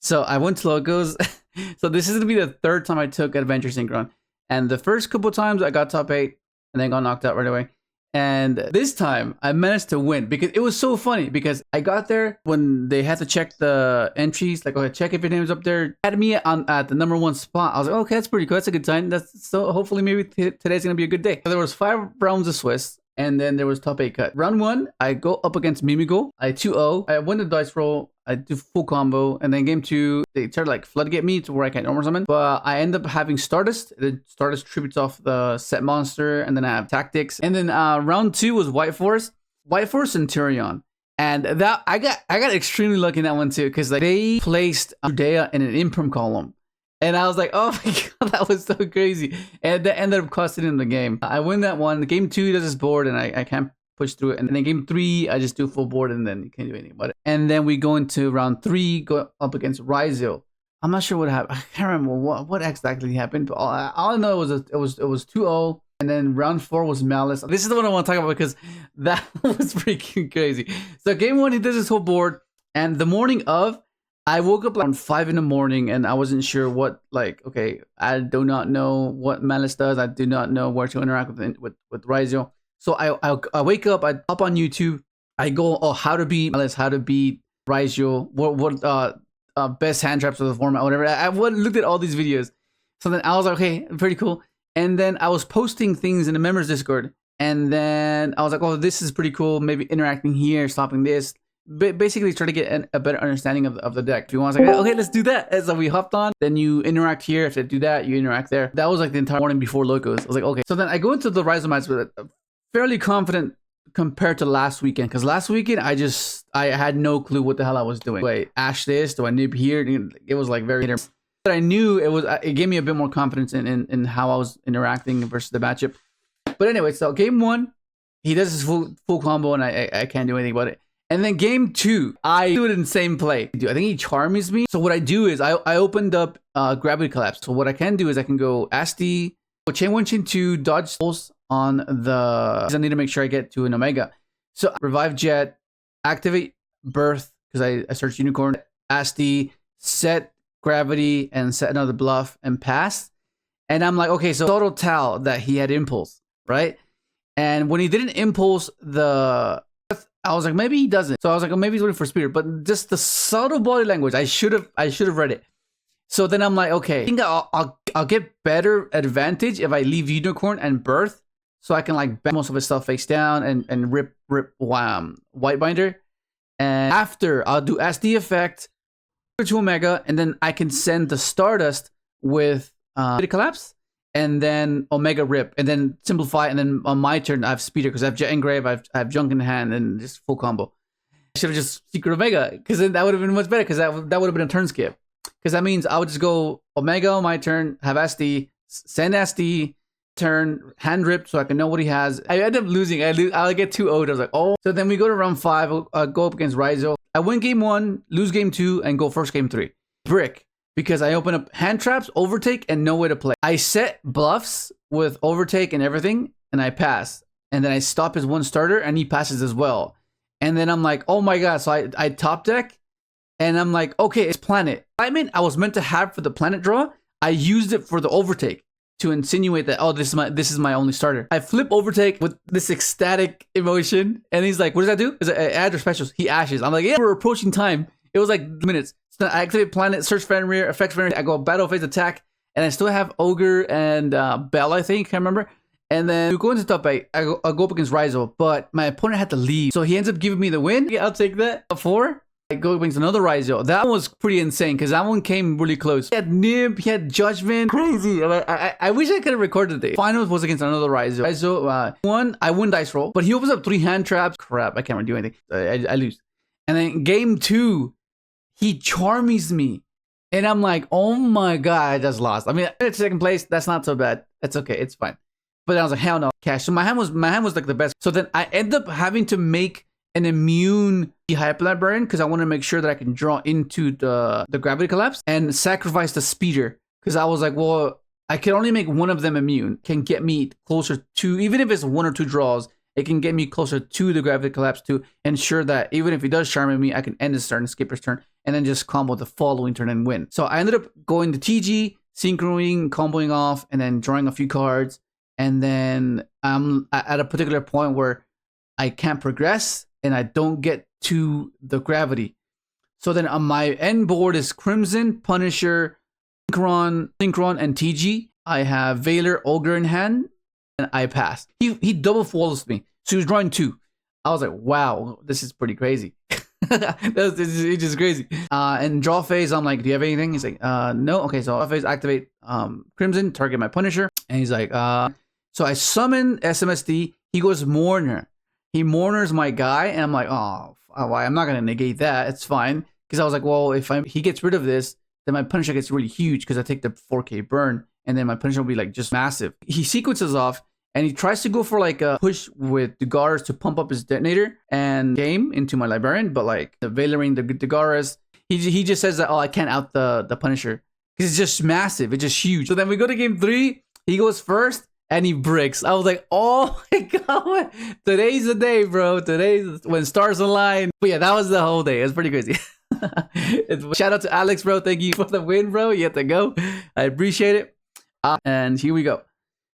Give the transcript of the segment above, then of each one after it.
So I went to locos. So this is gonna be the third time I took Adventure Synchron. And the first couple times I got top 8 and then got knocked out right away. And this time I managed to win because it was so funny because I got there when they had to check the entries, like, okay, check if your name's up there. Had me at the #1 spot. I was like, okay, that's pretty cool. That's a good sign. So hopefully maybe today's gonna be a good day. So there was 5 rounds of Swiss. And then there was top 8 cut. Round 1, I go up against Mimigo. I 2-0. I win the dice roll. I do full combo. And then game 2, they try to like floodgate me to where I can't normal summon. But I end up having Stardust. The Stardust tributes off the set monster. And then I have Tactics. And then round 2 was White Force. White Force Centurion. And that I got extremely lucky in that one too. Because like, they placed Judea in an imperm column. And I was like, oh my god, that was so crazy. And that ended up costing him the game. I win that one. The game 2 does this board and I can't push through it. And then game 3, I just do full board and then you can't do anything about it. And then we go into round 3, go up against Yugioh. I'm not sure what happened. I can't remember what exactly happened. But all I know was it was 2-0. And then round 4 was Malice. This is the one I want to talk about because that was freaking crazy. So game 1, he does this whole board. And the morning of, I woke up around 5 in the morning and I wasn't sure what, like, okay, I do not know what Malice does. I do not know where to interact with Yugioh. So I wake up, I hop on YouTube, I go, oh, how to beat Malice, how to beat Yugioh, what best hand traps of the format, whatever. I looked at all these videos. So then I was like, okay, pretty cool. And then I was posting things in the members Discord. And then I was like, oh, this is pretty cool. Maybe interacting here, stopping this. Basically try to get a better understanding of the deck. If you want to say, okay, let's do that. And so we hopped on, then you interact here. If they do that, you interact there. That was like the entire morning before locos. I was like, okay. So then I go into the Yugioh match with fairly confident compared to last weekend. Because last weekend, I had no clue what the hell I was doing. Do I ash this? Do I nib here? It was like very... But I knew it gave me a bit more confidence in how I was interacting versus the matchup. But anyway, so game 1, he does his full combo and I can't do anything about it. And then game 2, I do an insane play. I think he charms me. So what I do is I opened up Gravity Collapse. So what I can do is I can go SD, go chain 1, chain 2, dodge souls on the... I need to make sure I get to an Omega. So Revive Jet, activate Birth, because I searched Unicorn, SD, set Gravity, and set another bluff, and pass. And I'm like, okay, so Total Tal that he had Impulse, right? And when he didn't Impulse the... I was like, maybe he doesn't. So I was like, oh, maybe he's waiting for Spirit. But just the subtle body language, I should have read it. So then I'm like, okay, I think I'll get better advantage if I leave Unicorn and Birth, so I can like bet most of his stuff face down and rip White Binder. And after I'll do SD effect to Omega, and then I can send the Stardust with Collapse. And then Omega Rip, and then Simplify, and then on my turn I have Speeder because I have Jet Engrave, I have Junk in hand, and just full combo. I should have just Secret Omega because then that would have been much better because that would have been a turn skip. Because that means I would just go Omega on my turn, have SD, send SD, turn, hand Rip so I can know what he has. I end up losing. I'll get 2-0'd. I was like, oh. So then we go to round 5, go up against Yugioh. I win game 1, lose game 2, and go first game 3. Brick. Because I open up hand traps, overtake, and no way to play. I set bluffs with overtake and everything, and I pass. And then I stop his 1 starter, and he passes as well. And then I'm like, oh my god. So I top deck, and I'm like, okay, it's planet. I was meant to have for the planet draw. I used it for the overtake to insinuate that, oh, this is my only starter. I flip overtake with this ecstatic emotion, and he's like, what does that do? Is it add or specials? He ashes. I'm like, yeah, we're approaching time. It was like minutes. So I activate planet, search Fenrir, effects Fenrir. I go battle phase attack, and I still have Ogre and Belle, I think, can't remember. And then we go into top 8. I'll go up against Yugioh, but my opponent had to leave, so he ends up giving me the win. Yeah, I'll take that. 4. I go against another Yugioh. That one was pretty insane because that one came really close. He had Nib, he had Judgment, crazy. I wish I could have recorded it. Finals was against another Yugioh. Yugioh won. I win dice roll, but he opens up 3 hand traps. Crap, I can't really do anything. I lose. And then game 2. He charmies me. And I'm like, oh my god, I just lost. I mean, it's second place. That's not so bad. That's okay. It's fine. But I was like, hell no, cash. So my hand was like the best. So then I end up having to make an immune Hyper Librarian because I want to make sure that I can draw into the Gravity Collapse and sacrifice the Speeder. Because I was like, well, I can only make one of them immune. Can get me closer to, even if it's 1 or 2 draws, it can get me closer to the Gravity Collapse to ensure that even if he does charm me, I can end his turn and skip his turn and then just combo the following turn and win. So I ended up going to TG, synchroing, comboing off, and then drawing a few cards. And then I'm at a particular point where I can't progress and I don't get to the gravity. So then on my end board is Crimson, Punisher, Synchron, and TG. I have Veiler, Ogre in hand, and I passed. He double follows me. So he was drawing 2. I was like, wow, this is pretty crazy. It's just crazy. And draw phase, I'm like, do you have anything? He's like, no. Okay, so draw phase, activate Crimson, target my Punisher. And he's like, so I summon SMSD. He goes Mourner. He Mourners my guy, and I'm like, oh, I'm not gonna negate that. It's fine, because I was like, well, if he gets rid of this, then my Punisher gets really huge because I take the 4K burn, and then my Punisher will be like just massive. He sequences off. And he tries to go for like a push with Dagaras to pump up his detonator and game into my Librarian, but like the Valorine, the Dagaras, he just says that, oh, I can't out the Punisher because it's just massive, it's just huge. So then we go to game 3, he goes first and he bricks. I was like, oh my god, today's the day, bro. Today's when stars align. But yeah, that was the whole day. It was pretty crazy. Shout out to Alex, bro. Thank you for the win, bro. You have to go. I appreciate it. And here we go.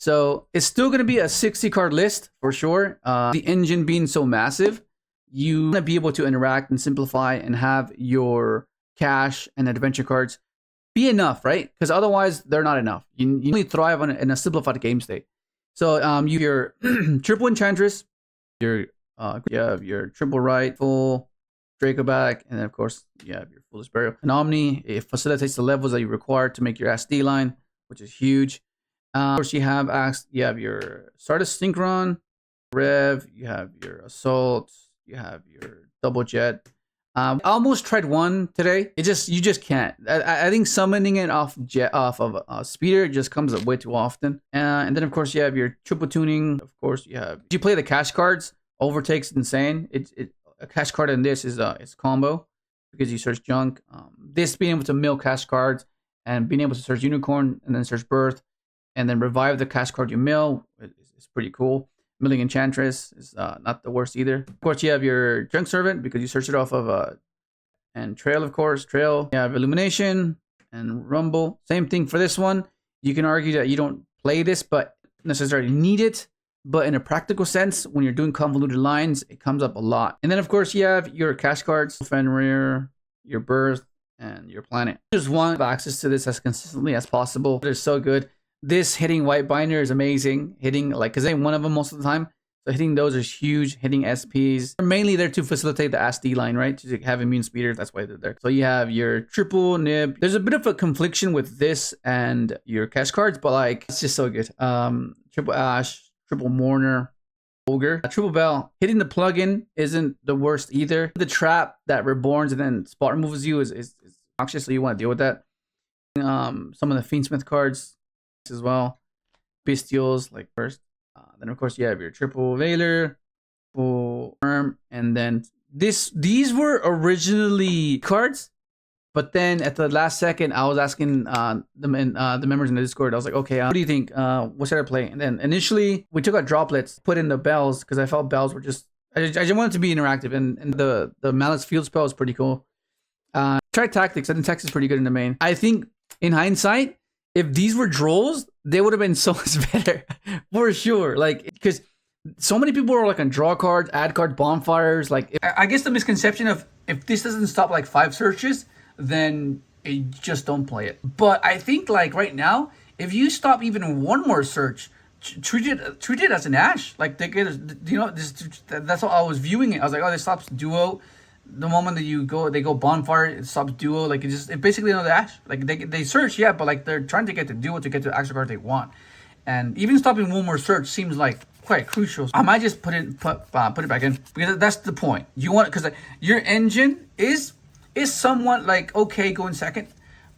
So it's still going to be a 60 card list for sure. The engine being so massive, you want to be able to interact and simplify and have your cash and adventure cards be enough, right? Because otherwise they're not enough. You only thrive in a simplified game state. So you have your triple Enchantress, you have your triple Rightful, Draco back, and then of course you have your Foolish Burial. An Omni, it facilitates the levels that you require to make your SD line, which is huge. Of course, you have your Stardust Synchron, Rev, you have your Assault, you have your Double Jet. I almost tried one today. You just can't. I think summoning it off of Speeder just comes up way too often. And then of course you have your triple tuning. Of course if you play the cash cards, Overtake's insane. A cash card in this is combo because you search junk. This being able to mill cash cards and being able to search Unicorn and then search Birth. And then revive the cash card you mill is pretty cool. Milling Enchantress is not the worst either. Of course, you have your Junk Servant because you search it off of and Trail, of course. Trail. You have Illumination and Rumble. Same thing for this one. You can argue that you don't play this, but necessarily need it. But in a practical sense, when you're doing convoluted lines, it comes up a lot. And then, of course, you have your cash cards, Fenrir, your Birth, and your Planet. Just want access to this as consistently as possible. They're so good. This hitting white binder is amazing. Hitting because they one of them most of the time. So hitting those is huge. Hitting SPs. They're mainly there to facilitate the SD line, right? To have immune speeder. That's why they're there. So you have your triple nib. There's a bit of a confliction with this and your cash cards, but like it's just so good. Triple Ash, triple Mourner, Ogre, triple Bell. Hitting the plugin isn't the worst either. The trap that reborns and then spot removes you is obnoxious, so you want to deal with that. Some of the Fiendsmith cards as well, Bestials like first. Then of course you have your triple Veiler, triple Worm, and then these were originally cards, but then at the last second I was asking the members in the Discord. I was like, okay, what do you think? What should I play? And then initially we took out droplets, put in the bells because I felt bells were just I just wanted to be interactive, and the Malice Field spell is pretty cool. Try Tactics. I think Tactics is pretty good in the main. I think in hindsight, if these were drolls, they would have been so much better for sure. Like, because so many people are like on draw cards, add cards, bonfires. Like, I guess the misconception of if this doesn't stop like 5 searches, then you just don't play it. But I think like right now, if you stop even one more search, treat it as an Ash. Like they get, that's how I was viewing it. I was like, oh, this stops duo. The moment that they go bonfire, it stops duo. Like it basically another Ash. Like they search, yeah, but like they're trying to get to duo to get to the actual card they want. And even stopping one more search seems like quite crucial. I might just put it back in because that's the point. You want because your engine is somewhat like okay going second,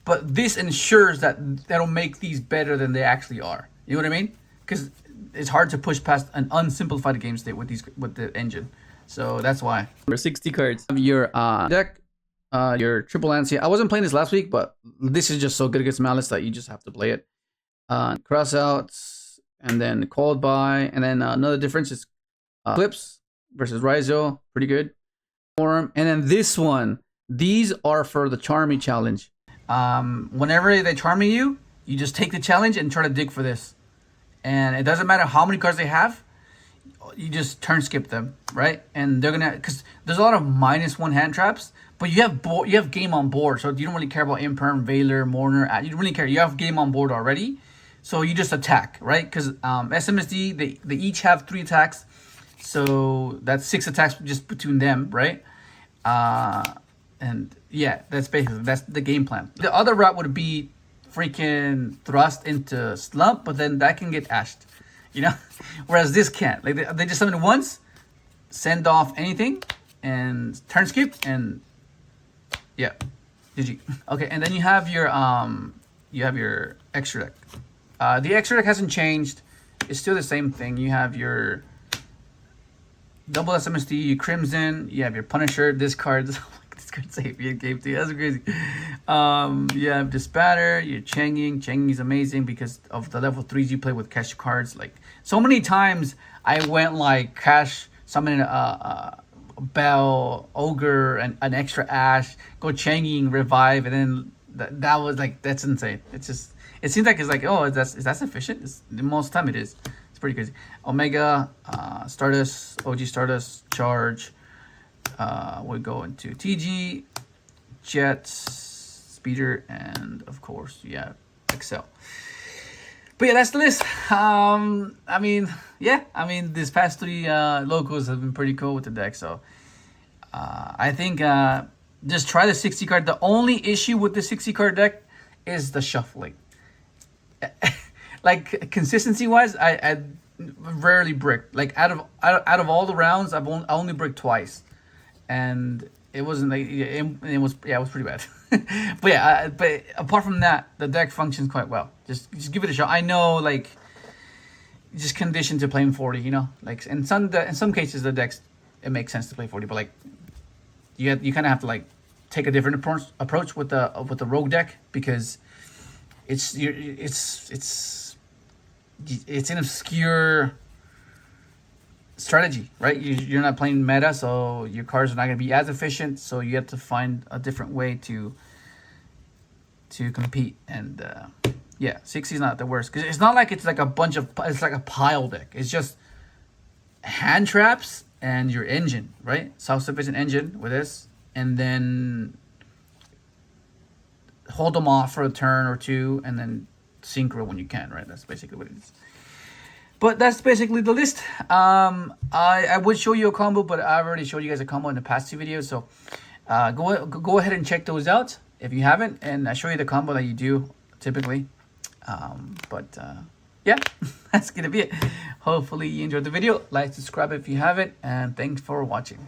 but this ensures that that'll make these better than they actually are. You know what I mean? Because it's hard to push past an unsimplified game state with the engine. So that's why. For 60 cards. Your deck, your triple Lancia. I wasn't playing this last week, but this is just so good against Malice that you just have to play it. Crossouts, and then Called By, and then another difference is Eclipse versus Raizo. Pretty good. Forum, and then this one. These are for the CHARMY challenge. Whenever they CHARMY you, you just take the challenge and try to dig for this. And it doesn't matter how many cards they have, you just turn skip them, right? And they're gonna, because there's a lot of -1 hand traps, but you have game on board, so you don't really care about Imperm, Veiler, Mourner. You don't really care. You have game on board already, so you just attack, right? Because SMSD, they each have 3 attacks, so that's 6 attacks just between them, right? And yeah, that's the game plan. The other route would be freaking thrust into slump, but then that can get ashed, you know. Whereas this can't. Like they just summon it once, send off anything, and turn skip, and yeah, GG. Okay, and then you have your extra deck. The extra deck hasn't changed. It's still the same thing. You have your double SMSD, your Crimson. You have your Punisher. This card. This card saved me in game 2. That's crazy. You have Disbatter. Your Changing. Changing is amazing because of the level 3s you play with cash cards. Like so many times, I went like cash summoning a Belle, Ogre, and an extra Ash, go Changing, revive, and then that was like, that's insane. It's just, it seems like it's like, oh, is that sufficient? Most of the time it is. It's pretty crazy. Omega, Stardust, OG Stardust, Charge. We go into TG, Jet, Speeder, and of course, yeah, Excel. But yeah, that's the list. I mean, yeah, I mean, these past 3 locals have been pretty cool with the deck. So I think just try the 60 card. The only issue with the 60 card deck is the shuffling. Like consistency wise, I rarely bricked. Like out of all the rounds, I only bricked twice, and it wasn't like it was pretty bad. But yeah, but apart from that, the deck functions quite well. Just give it a shot. I know, like, just conditioned to playing 40, you know, like in some cases the decks, it makes sense to play 40, but like you kind of have to like take a different approach with the rogue deck, because it's an obscure strategy, right? You're not playing meta, so your cards are not going to be as efficient, so you have to find a different way to compete. And yeah, 60 is not the worst, because it's not like it's like it's like a pile deck. It's just hand traps and your engine, right? Self-sufficient engine with this, and then hold them off for a turn or 2, and then synchro when you can, right? That's basically what it is. But that's basically the list. I would show you a combo, but I already showed you guys a combo in the past 2 videos. So go ahead and check those out if you haven't, and I show you the combo that you do typically. Yeah, that's gonna be it. Hopefully you enjoyed the video. Like, subscribe if you haven't, and thanks for watching.